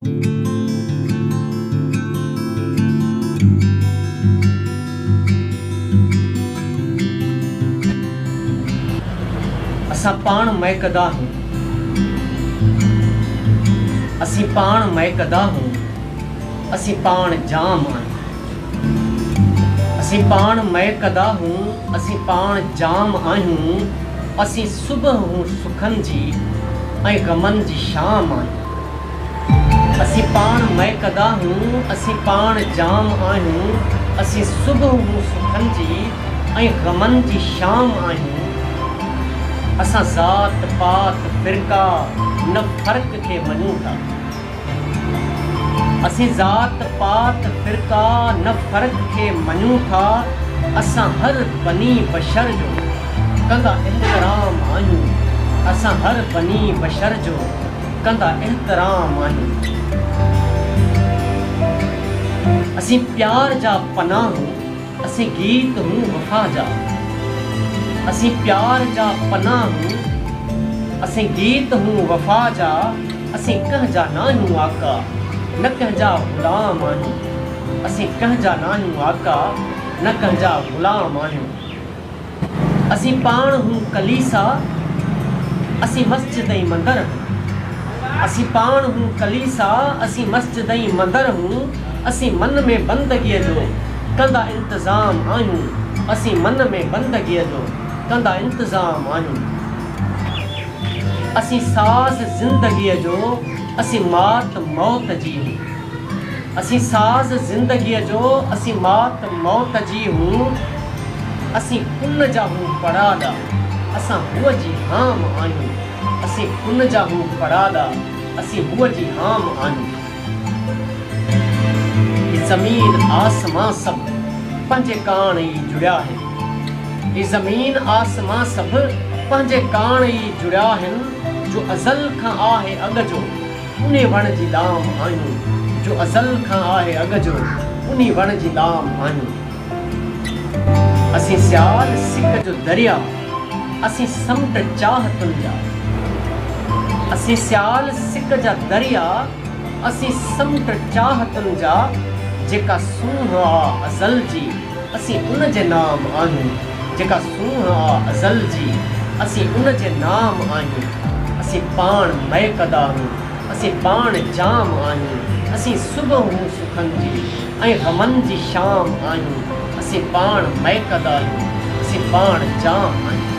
असां पाण महकदा हूं, असीं पाण महकदा हूं, असीं पाण जाम आहियूं। असीं पाण महकदा हूं, असीं पाण जाम आहियूं। असीं सुबुह हूं सुखनि जी ऐं ग़मनि जी शाम आहियूं। असीं पाण महकदा हूं, असीं पाण जाम आहियूं। असीं सुबुह हूं सुखनि जी ऐं ग़मनि जी शाम आहियूं। असां ज़ात पात फ़िरका न फ़र्क़ खे मञूं था। असीं ज़ात पात फ़िरका न फ़र्क़ खे मञूं था। असां हर बनी बशर जो कंदा एहतराम आहियूं। असां हर बनी बशर जो कंदा एहतराम आहियूं। असीं प्यार जा पनाह हूं, असीं गीत हूं वफ़ा जा। असीं प्यार जा पनाह हूं, असीं गीत हूं वफ़ा जा। असीं कंहिंजा न आहियूं आका, न कंहिंजा ग़ुलाम आहियूं। असीं कंहिंजा न आहियूं आका, न कंहिंजा ग़ुलाम आहियूं। असीं पाण हूं कलीसा, असीं मस्जिद ऐं मंदर हूं। असीं पाण हूं कलीसा, असीं मस्जिद ऐं मंदर हूं। असीं मन में बंदगीअ जो कंदा इंतज़ाम आहियूं। असीं मन में बंदगीअ जो कंदा इंतज़ाम आहियूं। असीं साज़ ज़िंदगीअ जो, असीं मात मौत जी हूं। असीं साज़ ज़िंदगीअ जो, असीं मात मौत जी हूं। असीं कुन जा हूं परादा, असां हुअ जी हाम आहियूं। असीं कुन जा हूं परादा, असीं हुअ जी हाम आहियूं। ये ज़मीन आसमां सभु पंहिंजे कान ई जुड़िया आहिनि। ये ज़मीन आसमां सभु पंहिंजे कान ई जुड़िया आहिनि। जो अज़ल खां आहे अॻ जो उन वण जी लाम आहियूं। जो अज़ल खां आहे अॻ जो उन वण जी लाम आहियूं। असीं सियाल सिक जो दरिया, असीं समुंड चाहतुनि जा। असीं सियाल सिक जा दरिया, असीं समुंड चाहतुनि जा। जेका सूंह आ अज़ल जी, असीं उन जे नाम आहियूं। जेका सूंह आ अज़ल जी, असीं उन जे नाम आहियूं। असीं पाण महकदा हूं, असीं पाण जाम आहियूं। असीं सुबुह हूं सुखनि जी ऐं ग़मनि जी शाम आहियूं। असीं पाण महकदा आहियूं, असीं पाण जाम आहियूं।